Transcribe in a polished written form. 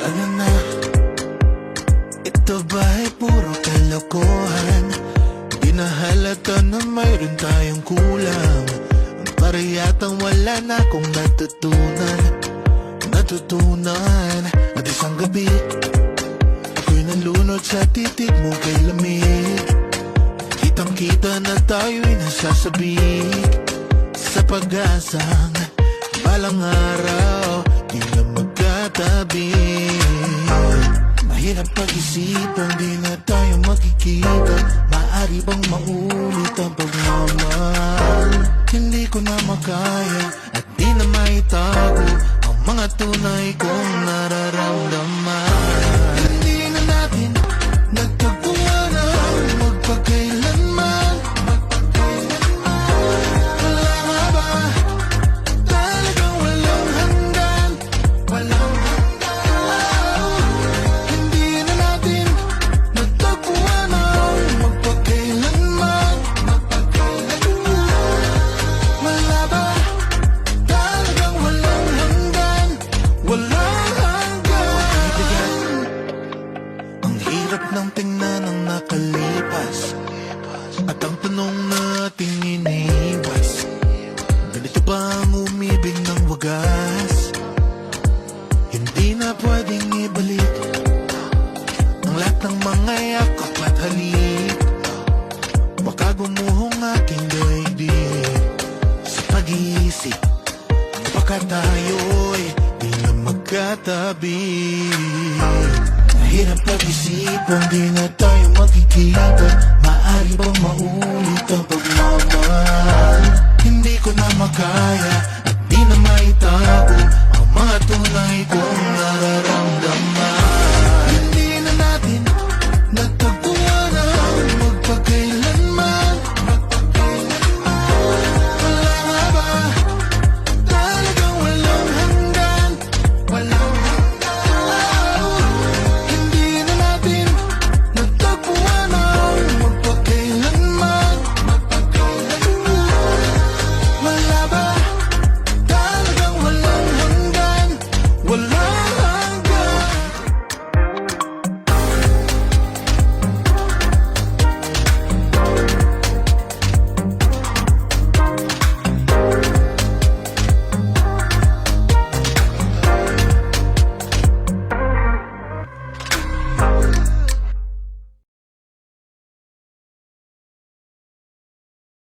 Ano na? Ito ba ay puro kalokohan? Di na halata na mayroon tayong kulang. Para yatang wala na akong natutunan at isang gabi ako'y nalunod sa titig mo kay lamig. Kitang kita na tayo'y nasasabik sa pag-asang balang araw di na magkatabi. Mahirap pag-isipan, di na tayo magkikita. Maaari bang maulit ang pagmamahal? Hindi ko na makaya at di na maitago ang mga tunay kong nararamdaman. Hindi na natin nagtagpuan ang magpakailanman. Wala nga ba talagang walang hanggan? Walang hanggan. Hindi na natin nagtagpuan ang magpakailanman. Wala ba talagang walang hanggan? Walang hanggan. Ang hirap ng tingnan ang nakalipas at ang tanong nating iniwas. Ganito ba ang umibig ng wagas? Hindi na pwedeng ibalik ang lahat ng mga yakap at halik. Baka gumuhong aking daigdig sa pag-iisip. Baka tayo'y di na magkatabi. Mahirap pag-isipan, di na tayo magkikita. Maaari bang maulit ang pagmamahal? Hindi ko na makaya at di na maitago ang mga tunay ko